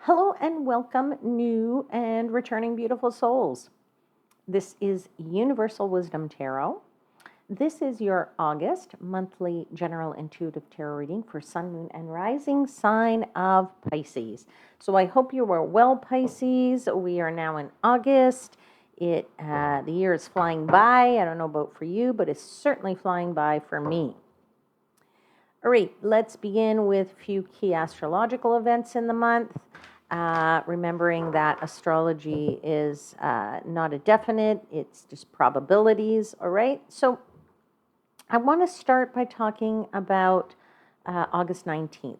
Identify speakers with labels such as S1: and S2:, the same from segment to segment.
S1: Hello and welcome, new and returning beautiful souls. This is Universal Wisdom Tarot. This is your August monthly general intuitive tarot reading for Sun, Moon, and Rising sign of Pisces. So I hope you are well, Pisces. We are now in August. The year is flying by. I don't know about for you, but it's certainly flying by for me. All right, let's begin with a few key astrological events in the month. Remembering that astrology is not a definite, it's just probabilities, all right? So I want to start by talking about August 19th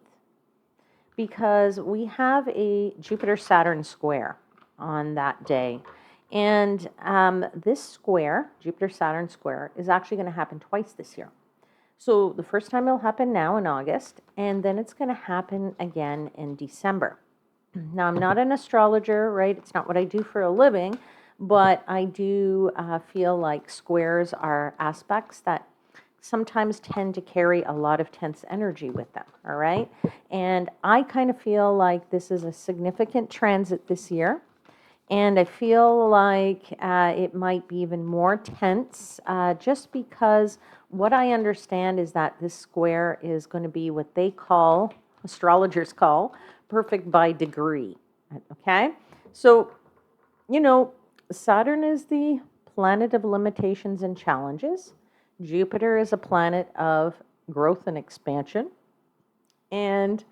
S1: because we have a Jupiter-Saturn square on that day. And this square, Jupiter-Saturn square, is actually going to happen twice this year. So the first time it'll happen now in August, and then it's going to happen again in December. Now, I'm not an astrologer, right? It's not what I do for a living, but I do feel like squares are aspects that sometimes tend to carry a lot of tense energy with them, all right? And I kind of feel like this is a significant transit this year, and I feel like it might be even more tense just because what I understand is that this square is going to be what they call, astrologers call, perfect by degree, okay? So, Saturn is the planet of limitations and challenges. Jupiter is a planet of growth and expansion. And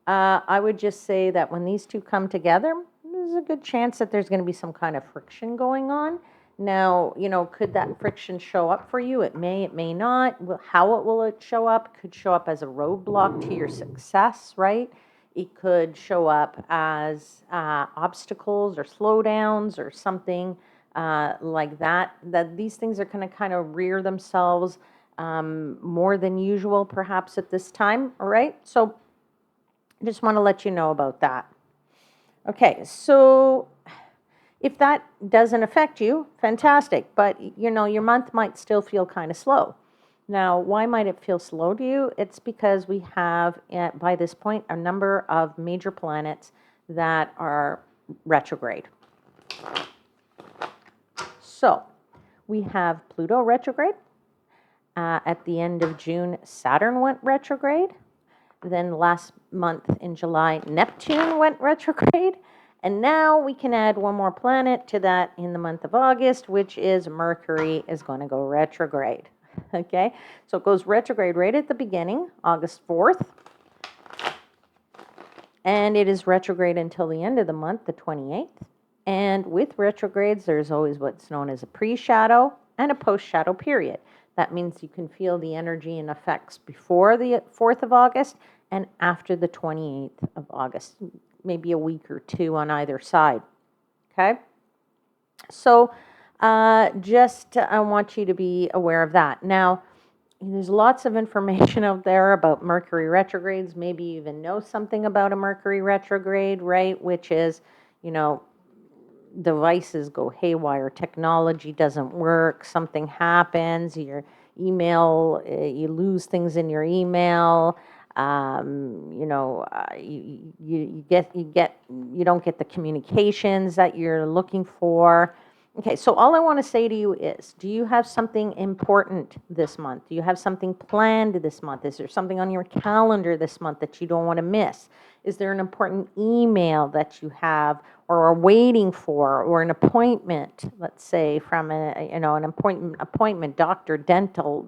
S1: I would just say that when these two come together, there's a good chance that there's going to be some kind of friction going on. Now, could that friction show up for you? It may not. How will it show up? Could show up as a roadblock to your success, right? It could show up as obstacles or slowdowns or something like that. That these things are going to kind of rear themselves more than usual, perhaps at this time. All right. So, I just want to let you know about that. Okay. So, if that doesn't affect you, fantastic. But your month might still feel kind of slow. Now, why might it feel slow to you? It's because we have, by this point, a number of major planets that are retrograde. So, we have Pluto retrograde. At the end of June, Saturn went retrograde. Then last month in July, Neptune went retrograde. And now we can add one more planet to that in the month of August, which is Mercury is going to go retrograde. Okay, so it goes retrograde right at the beginning, August 4th. And it is retrograde until the end of the month, the 28th. And with retrogrades, there's always what's known as a pre-shadow and a post-shadow period. That means you can feel the energy and effects before the 4th of August and after the 28th of August, maybe a week or two on either side. Okay? So I want you to be aware of that. Now, there's lots of information out there about Mercury retrogrades. Maybe you even know something about a Mercury retrograde, right? Which is, devices go haywire, technology doesn't work, something happens, your email, you lose things in your email, you don't get the communications that you're looking for. Okay, so all I want to say to you is, do you have something important this month? Do you have something planned this month? Is there something on your calendar this month that you don't want to miss? Is there an important email that you have or are waiting for, or an appointment, let's say from an appointment, doctor, dental,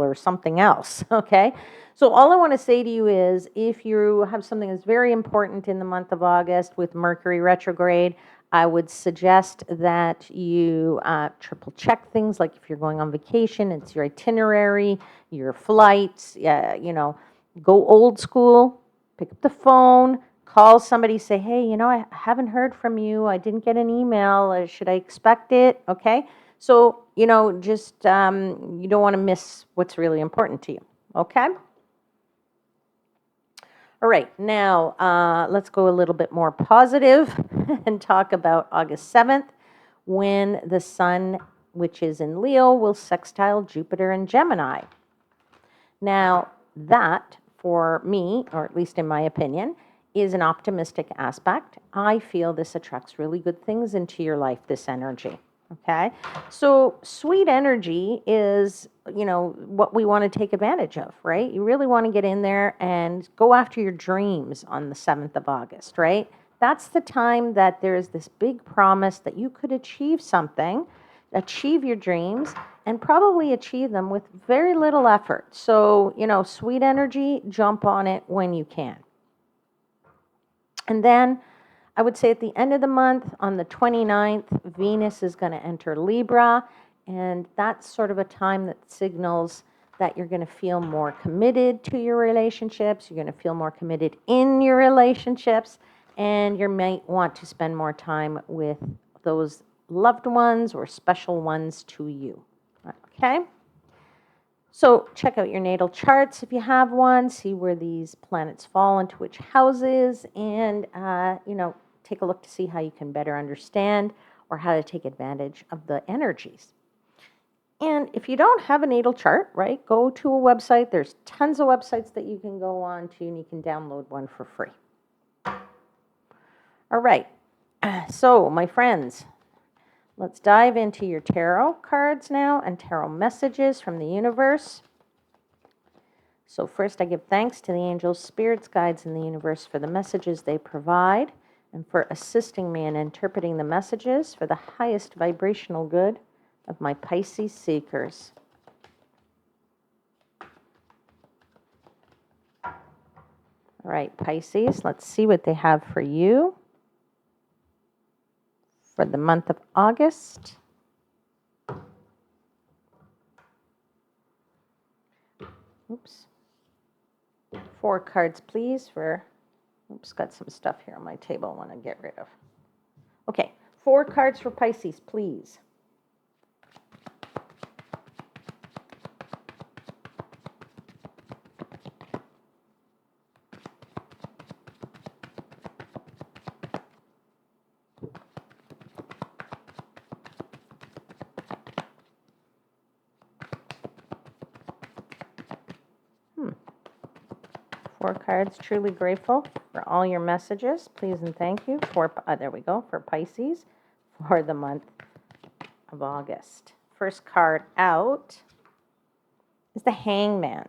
S1: or something else, okay? So all I want to say to you is, if you have something that's very important in the month of August with Mercury retrograde, I would suggest that you triple check things, like if you're going on vacation, it's your itinerary, your flights, go old school, pick up the phone, call somebody, say, hey, I haven't heard from you. I didn't get an email. Should I expect it? Okay. So, just you don't want to miss what's really important to you. Okay. All right. Now, let's go a little bit more positive and talk about August 7th, when the sun, which is in Leo, will sextile Jupiter and Gemini. Now, that, for me, or at least in my opinion, is an optimistic aspect. I feel this attracts really good things into your life, this energy. Okay. So sweet energy is, what we want to take advantage of, right? You really want to get in there and go after your dreams on the 7th of August, right? That's the time that there's this big promise that you could achieve something, achieve your dreams, and probably achieve them with very little effort. So, sweet energy, jump on it when you can. And then I would say at the end of the month, on the 29th, Venus is going to enter Libra. And that's sort of a time that signals that you're going to feel more committed to your relationships. You're going to feel more committed in your relationships. And you might want to spend more time with those loved ones or special ones to you. Okay? So check out your natal charts if you have one, see where these planets fall into which houses, and, take a look to see how you can better understand or how to take advantage of the energies. And if you don't have a natal chart, right, go to a website. There's tons of websites that you can go on to, and you can download one for free. All right. So, my friends, let's dive into your tarot cards now and tarot messages from the universe. So first, I give thanks to the angels, spirits, guides in the universe for the messages they provide and for assisting me in interpreting the messages for the highest vibrational good of my Pisces seekers. All right, Pisces, let's see what they have for you for the month of August. Oops. 4 cards, please, got some stuff here on my table I want to get rid of. Okay, 4 cards for Pisces, please. Four cards, truly grateful for all your messages. Please and thank you there we go, for Pisces for the month of August. First card out is the Hangman.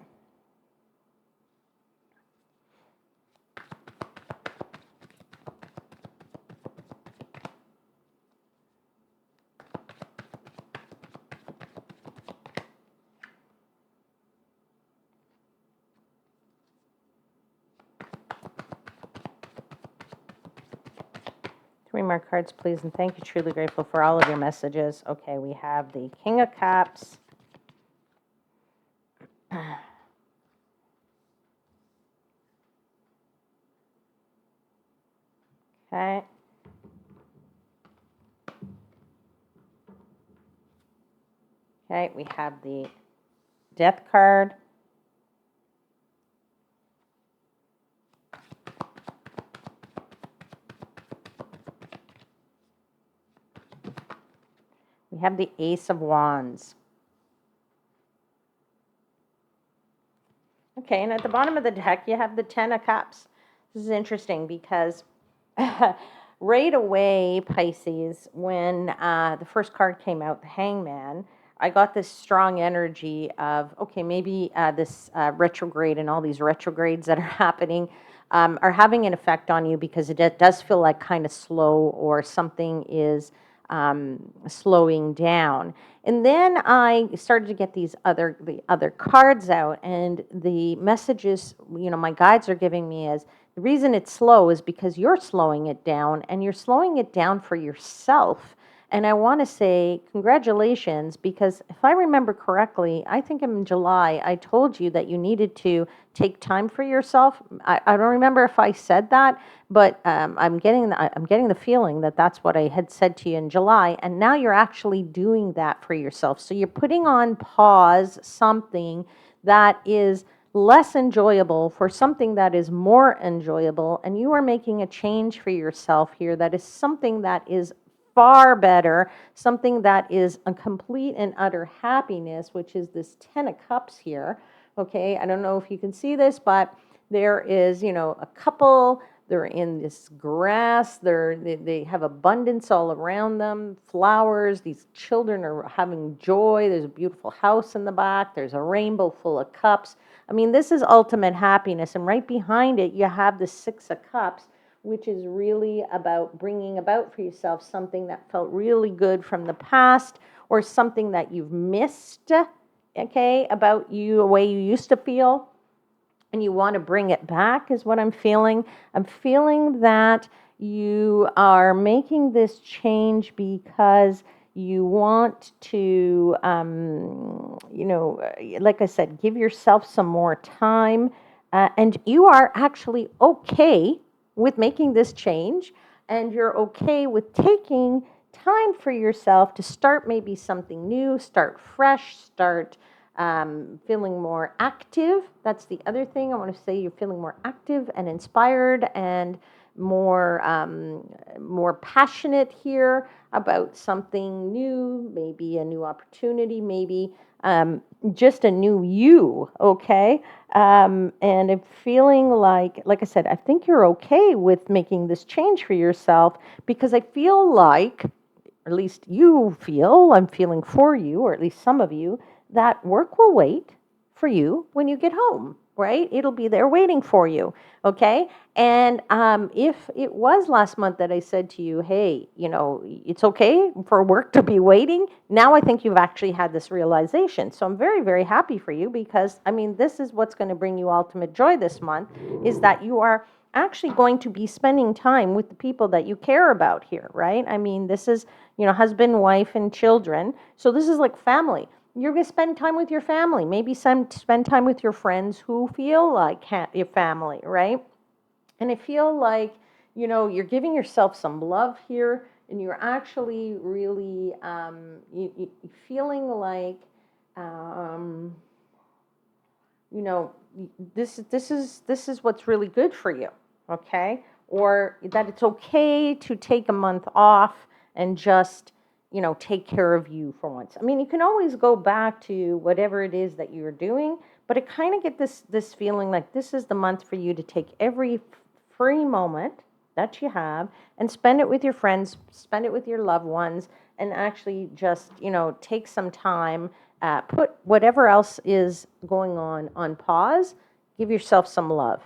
S1: Three more cards, please, and thank you. Truly grateful for all of your messages. Okay, we have the King of Cups. Okay. Okay, we have the Death card. We have the Ace of Wands. Okay, and at the bottom of the deck, you have the Ten of Cups. This is interesting because right away, Pisces, when the first card came out, the Hangman, I got this strong energy of, okay, maybe this retrograde and all these retrogrades that are happening are having an effect on you because it does feel like kind of slow or something is slowing down. And then I started to get the other cards out, and the messages, my guides are giving me is the reason it's slow is because you're slowing it down, and you're slowing it down for yourself. And I want to say congratulations, because if I remember correctly, I think in July I told you that you needed to take time for yourself. I don't remember if I said that, but I'm getting the feeling that that's what I had said to you in July, and now you're actually doing that for yourself. So you're putting on pause something that is less enjoyable for something that is more enjoyable, and you are making a change for yourself here that is something that is far better, something that is a complete and utter happiness, which is this Ten of Cups here. Okay, I don't know if you can see this, but there is, a couple They're in this grass. They have abundance all around them, flowers. These children are having joy. There's a beautiful house in the back. There's a rainbow full of cups. I mean, this is ultimate happiness. And right behind it, you have the Six of Cups, which is really about bringing about for yourself something that felt really good from the past, or something that you've missed, okay, about you, the way you used to feel, and you want to bring it back, is what I'm feeling. I'm feeling that you are making this change because you want to, like I said, give yourself some more time. And you are actually okay with making this change. And you're okay with taking time for yourself to start maybe something new, start fresh, start feeling more active. That's the other thing I want to say. You're feeling more active and inspired and more passionate here about something new, maybe a new opportunity, maybe just a new you, okay? And I'm feeling like I said, I think you're okay with making this change for yourself, because I feel like, or at least you feel, I'm feeling for you, or at least some of you, that work will wait for you when you get home, right? It'll be there waiting for you, okay? And if it was last month that I said to you, hey, it's okay for work to be waiting, now I think you've actually had this realization. So I'm very, very happy for you, because, I mean, this is what's going to bring you ultimate joy this month, is that you are actually going to be spending time with the people that you care about here, right? I mean, this is, husband, wife, and children. So this is like family. You're going to spend time with your family, maybe spend time with your friends who feel like your family, right? And I feel like, you're giving yourself some love here, and you're actually really feeling like, this is what's really good for you, okay? Or that it's okay to take a month off and just, take care of you for once. I mean, you can always go back to whatever it is that you're doing, but I kind of get this feeling like this is the month for you to take every free moment that you have and spend it with your friends, spend it with your loved ones, and actually just, take some time, put whatever else is going on pause, give yourself some love.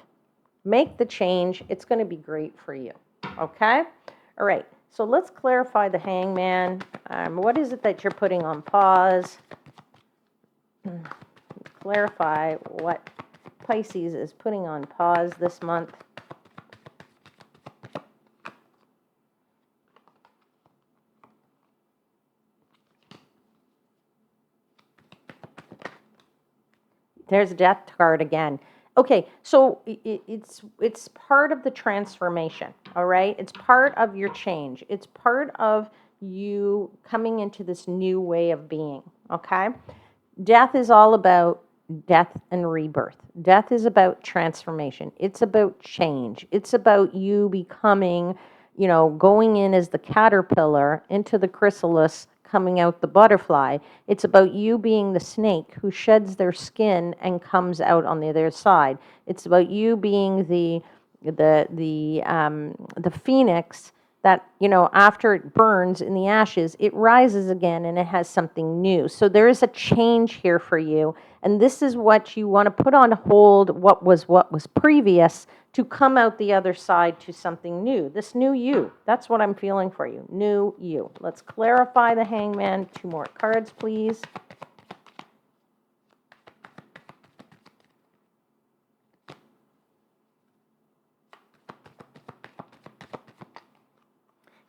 S1: Make the change. It's going to be great for you. Okay? All right. So let's clarify the Hangman. What is it that you're putting on pause? Clarify what Pisces is putting on pause this month. There's a Death card again. Okay, so it's part of the transformation, all right? It's part of your change. It's part of you coming into this new way of being, okay? Death is all about death and rebirth. Death is about transformation. It's about change. It's about you becoming, going in as the caterpillar into the chrysalis, coming out the butterfly. It's about you being the snake who sheds their skin and comes out on the other side. It's about you being the phoenix that, after it burns in the ashes, it rises again and it has something new. So there is a change here for you. And this is what you want to put on hold, what was previous, to come out the other side to something new. This new you. That's what I'm feeling for you. New you. Let's clarify the Hangman. 2 more cards, please.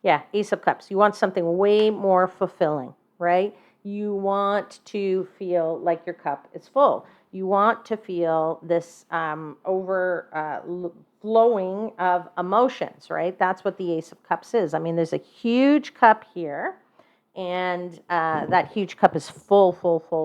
S1: Yeah, Ace of Cups. You want something way more fulfilling, right? You want to feel like your cup is full. You want to feel this flowing of emotions, right? That's what the Ace of Cups is. I mean, there's a huge cup here, and that huge cup is full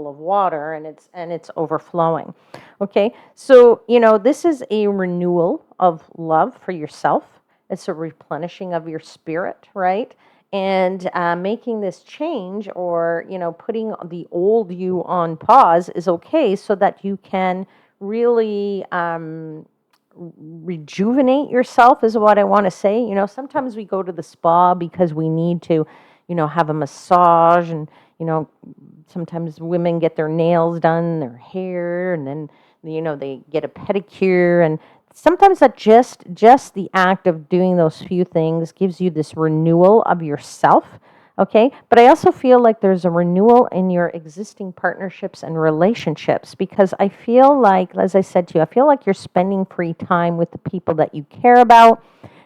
S1: of water, and it's overflowing. Okay, so this is a renewal of love for yourself. It's a replenishing of your spirit, right? And making this change, or putting the old you on pause, is okay, so that you can really rejuvenate yourself is what I want to say. You know, sometimes we go to the spa because we need to, you know, have a massage, and, you know, sometimes women get their nails done, their hair, and then, you know, they get a pedicure, and sometimes that just the act of doing those few things gives you this renewal of yourself. Okay, but I also feel like there's a renewal in your existing partnerships and relationships, because I feel like, as I said to you, I feel like you're spending free time with the people that you care about,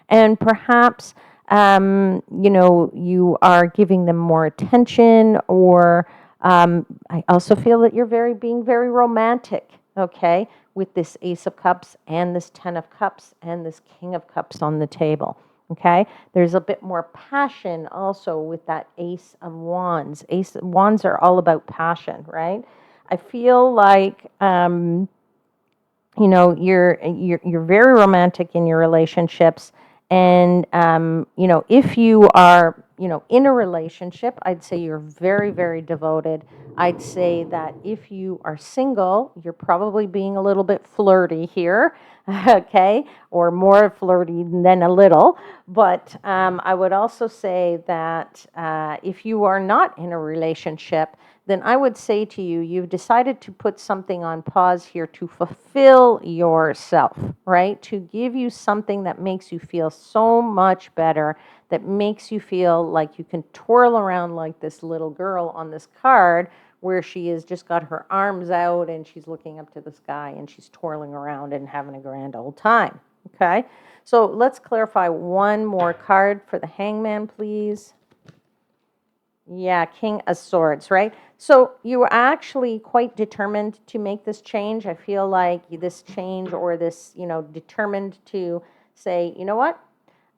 S1: and perhaps, you know, you are giving them more attention, or I also feel that you're being very romantic, okay, with this Ace of Cups and this Ten of Cups and this King of Cups on the table. Okay, there's a bit more passion also with that Ace of Wands. Ace of Wands are all about passion, right? I feel like, you know, you're very romantic in your relationships, and, you know, if you are, you know, in a relationship, I'd say you're very, very devoted. I'd say that if you are single, you're probably being a little bit flirty here, okay, or more flirty than a little. But I would also say that if you are not in a relationship, then I would say to you, you've decided to put something on pause here to fulfill yourself, right? To give you something that makes you feel so much better, that makes you feel like you can twirl around like this little girl on this card, where she has just got her arms out and she's looking up to the sky and she's twirling around and having a grand old time, okay? So let's clarify one more card for the Hangman, please. Yeah, King of Swords, right? So you were actually quite determined to make this change. I feel like this change, or this, you know, determined to say, you know what?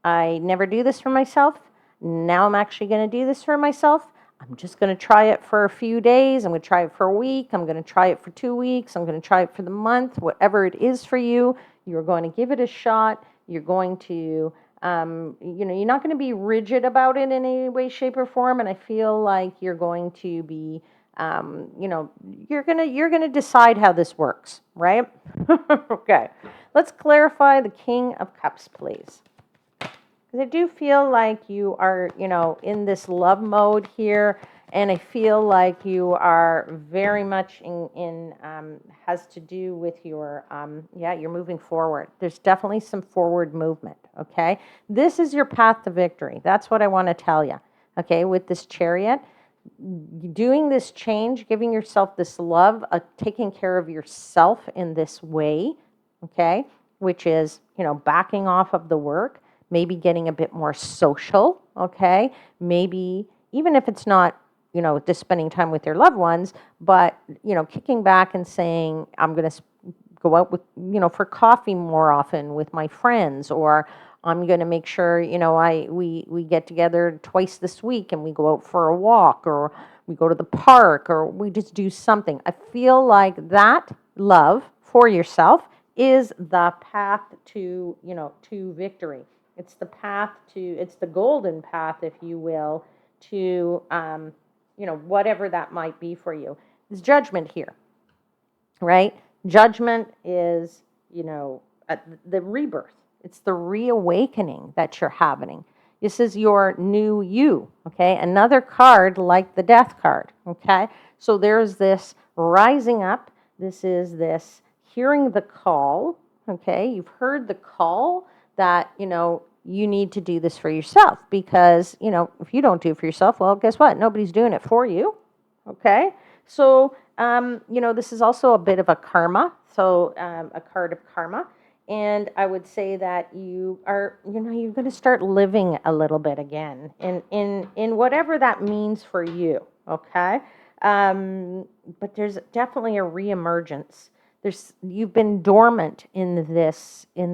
S1: I never do this for myself. Now I'm actually going to do this for myself. I'm just going to try it for a few days. I'm going to try it for a week. I'm going to try it for 2 weeks. I'm going to try it for the month. Whatever it is for you, you're going to give it a shot. You're going to, you know, you're not going to be rigid about it in any way, shape, or form. And I feel like you're going to be, you know, you're gonna decide how this works, right? Okay. Let's clarify the King of Cups, please. Because I do feel like you are, you know, in this love mode here, and I feel like you are very much in has to do with your, yeah, you're moving forward. There's definitely some forward movement, okay? This is your path to victory. That's what I want to tell you, okay, with this Chariot. Doing this change, giving yourself this love, taking care of yourself in this way, okay, which is, you know, backing off of the work, maybe getting a bit more social, okay? Maybe, even if it's not, you know, just spending time with your loved ones, but, you know, kicking back and saying, I'm going to go out with, you know, for coffee more often with my friends, or I'm going to make sure, you know, we get together twice this week and we go out for a walk, or we go to the park, or we just do something. I feel like that love for yourself is the path to, you know, to victory. It's the path to, it's the golden path, if you will, to, you know, whatever that might be for you. There's judgment here, right? Judgment is, you know, the rebirth. It's the reawakening that you're having. This is your new you, okay? Another card like the Death card, okay? So there's this rising up. This is this hearing the call, okay? You've heard the call that, you know, you need to do this for yourself, because, you know, if you don't do it for yourself, well, guess what? Nobody's doing it for you, okay? So, you know, this is also a bit of a karma, so a card of karma. And I would say that you are, you know, you're going to start living a little bit again in whatever that means for you, okay? But there's definitely a reemergence. You've been dormant in this, you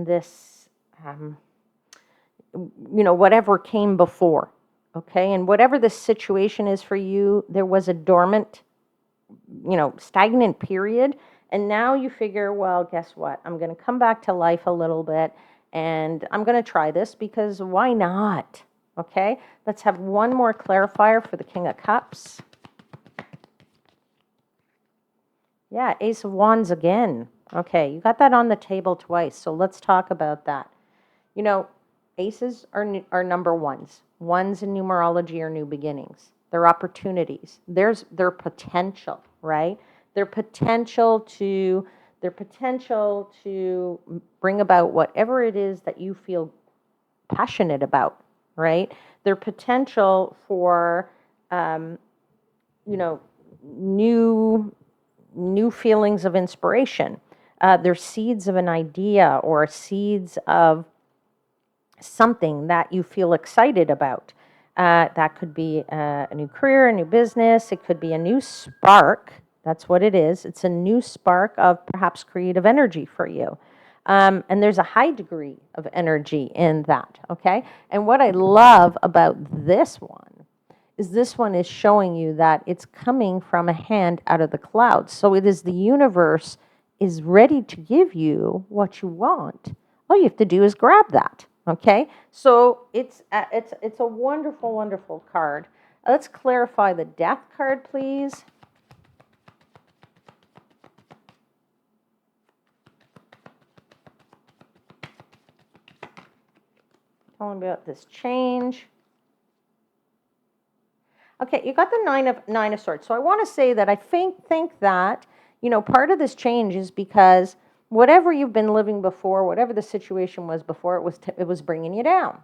S1: know, whatever came before, okay? And whatever the situation is for you, there was a dormant, you know, stagnant period. And now you figure, well, guess what? I'm going to come back to life a little bit, and I'm going to try this, because why not? Okay, let's have one more clarifier for the King of Cups. Yeah, Ace of Wands again. Okay, you got that on the table twice, so let's talk about that. You know, aces are number ones. Ones in numerology are new beginnings. They're opportunities. There's their potential, right? Their potential to their potential to bring about whatever it is that you feel passionate about, right? Their potential for um, you know, new new feelings of inspiration. They're seeds of an idea or seeds of something that you feel excited about. That could be a new career, a new business. It could be a new spark. That's what it is. It's a new spark of perhaps creative energy for you. And there's a high degree of energy in that, okay? And what I love about this one is showing you that it's coming from a hand out of the clouds. So it is the universe is ready to give you what you want. All you have to do is grab that. Okay, so it's a wonderful, wonderful card. Let's clarify the death card, please. Tell me about this change. Okay, you got the nine of swords. So I want to say that I think that, you know, part of this change is because whatever you've been living before, whatever the situation was before, it was bringing you down.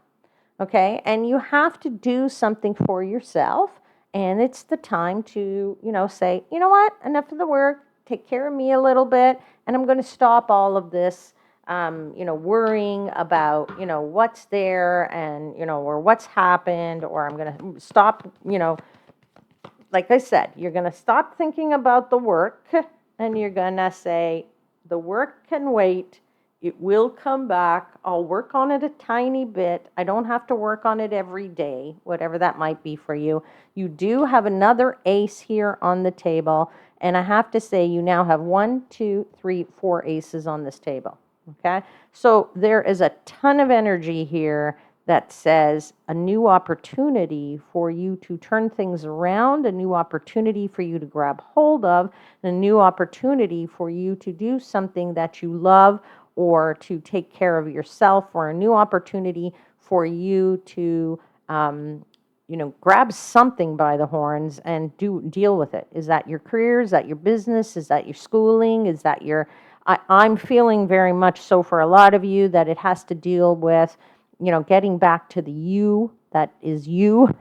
S1: Okay, and you have to do something for yourself, and it's the time to, you know, say, you know what, enough of the work, take care of me a little bit, and I'm going to stop all of this you know, worrying about, you know, what's there and, you know, or what's happened, or I'm going to stop, you know, like I said, you're going to stop thinking about the work and you're going to say, the work can wait. It will come back. I'll work on it a tiny bit. I don't have to work on it every day, whatever that might be for you. You do have another ace here on the table. And I have to say, you now have 1, 2, 3, 4 aces on this table. Okay, so there is a ton of energy here that says a new opportunity for you to turn things around, a new opportunity for you to grab hold of, and a new opportunity for you to do something that you love or to take care of yourself, or a new opportunity for you to you know, grab something by the horns and deal with it. Is that your career? Is that your business? Is that your schooling? Is that your I'm feeling very much so for a lot of you that it has to deal with, you know, getting back to the you that is you,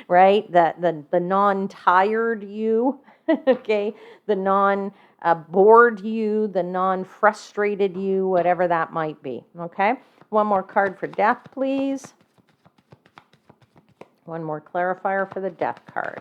S1: right? The non-tired you, okay? The non-bored you, the non-frustrated you, whatever that might be, okay? One more card for death, please. One more clarifier for the death card.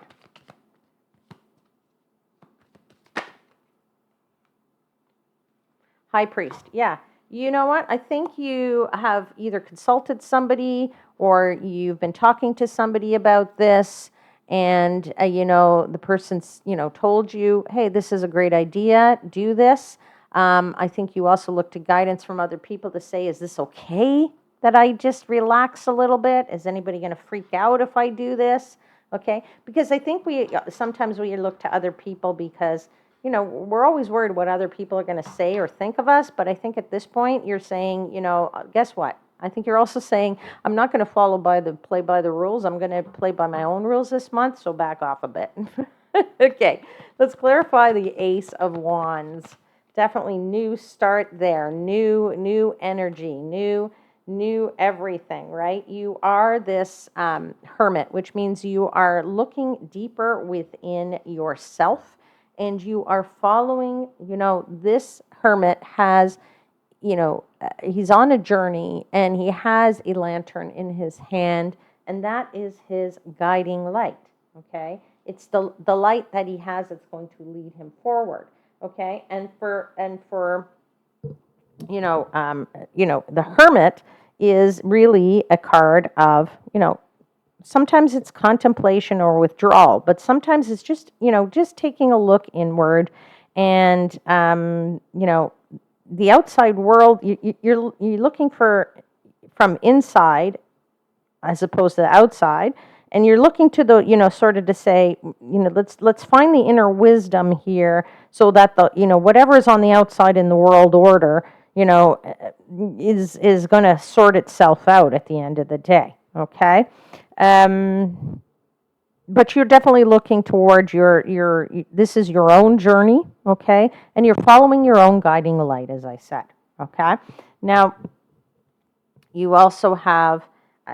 S1: High Priest, yeah. You know what? I think you have either consulted somebody or you've been talking to somebody about this, and you know, the person's, you know, told you, hey, this is a great idea, do this. I think you also look to guidance from other people to say, is this okay that I just relax a little bit? Is anybody going to freak out if I do this? Okay, because I think sometimes we look to other people because, you know, we're always worried what other people are going to say or think of us. But I think at this point, you're saying, you know, guess what? I think you're also saying, I'm not going to play by the rules. I'm going to play by my own rules this month, so back off a bit. Okay, let's clarify the Ace of Wands. Definitely new start there, new energy, new everything, right? You are this hermit, which means you are looking deeper within yourself, and you are following, you know, this hermit has, you know, he's on a journey and he has a lantern in his hand, and that is his guiding light, okay? It's the light that he has that's going to lead him forward, okay? And for you know, the hermit is really a card of, you know, sometimes it's contemplation or withdrawal, but sometimes it's just, you know, just taking a look inward, and you know, the outside world, you're looking for from inside as opposed to the outside, And you're looking to the, sort of to say, let's find the inner wisdom here so that the, whatever is on the outside in the world order, is going to sort itself out at the end of the day. Okay. But you're definitely looking towards this is your own journey, okay? And you're following your own guiding light, as I said, okay? Now, you also have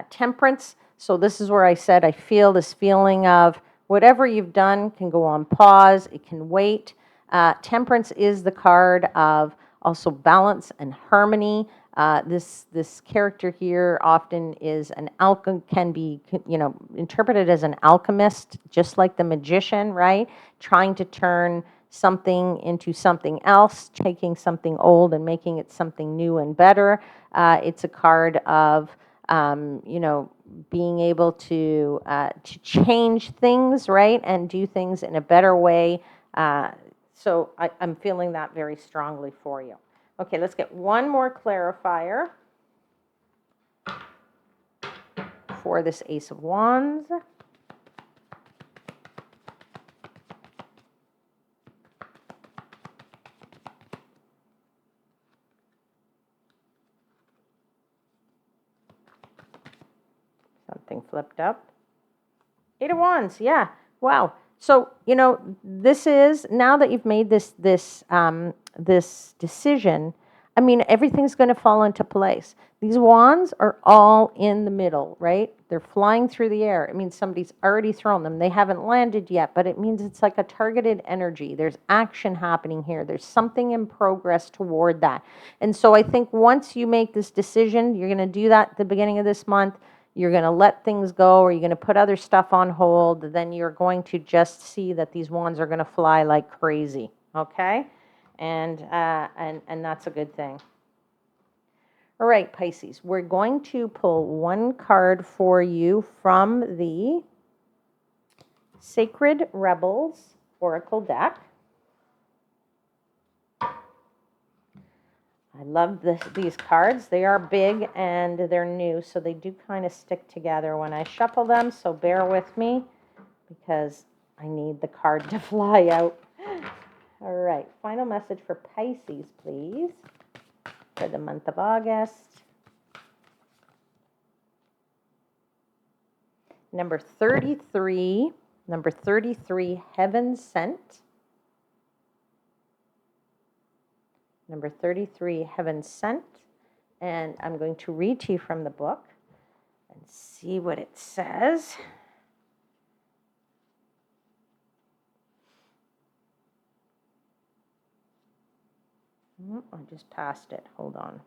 S1: temperance. So this is where I said I feel this feeling of whatever you've done can go on pause. It can wait. Temperance is the card of also balance and harmony. This character here often is can be interpreted as an alchemist, just like the magician, right? Trying to turn something into something else, taking something old and making it something new and better. It's a card of being able to change things, right, and do things in a better way. So I'm feeling that very strongly for you. Okay, let's get one more clarifier for this Ace of Wands. Something flipped up. Eight of Wands, yeah. Wow. So, this is, now that you've made this decision, I mean, everything's going to fall into place. These wands are all in the middle, right? They're flying through the air. It means somebody's already thrown them. They haven't landed yet, but it means it's like a targeted energy. There's action happening here. There's something in progress toward that. And so I think once you make this decision, you're going to do that at the beginning of this month. You're going to let things go, or you're going to put other stuff on hold. Then you're going to just see that these wands are going to fly like crazy. Okay? And that's a good thing. All right, Pisces, we're going to pull one card for you from the Sacred Rebels Oracle deck. I love these cards. They are big and they're new, so they do kind of stick together when I shuffle them, so bear with me because I need the card to fly out. All right, final message for Pisces, please, for the month of August. Number 33, Heaven Sent. Number 33, Heaven Sent. And I'm going to read to you from the book and see what it says. I just passed it. Hold on.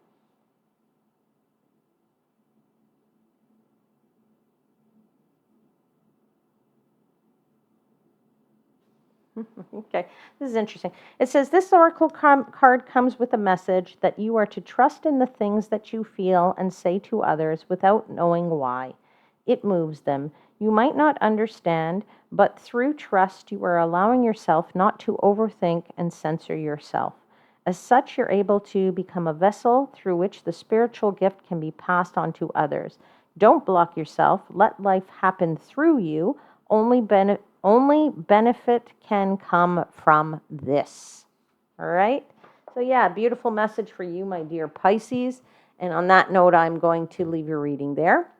S1: Okay, this is interesting. It says, this oracle card comes with a message that you are to trust in the things that you feel and say to others without knowing why. It moves them. You might not understand, but through trust, you are allowing yourself not to overthink and censor yourself. As such, you're able to become a vessel through which the spiritual gift can be passed on to others. Don't block yourself. Let life happen through you. Only benefit can come from this. All right? So yeah, beautiful message for you, my dear Pisces. And on that note, I'm going to leave your reading there.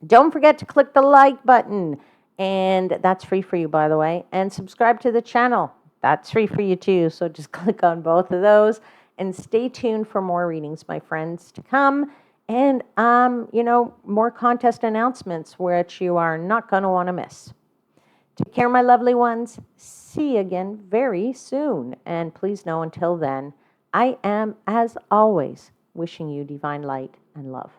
S1: Don't forget to click the like button. And that's free for you, by the way. And subscribe to the channel. That's free for you too. So just click on both of those. And stay tuned for more readings, my friends, to come. And, more contest announcements, which you are not going to want to miss. Take care, my lovely ones. See you again very soon. And please know, until then, I am, as always, wishing you divine light and love.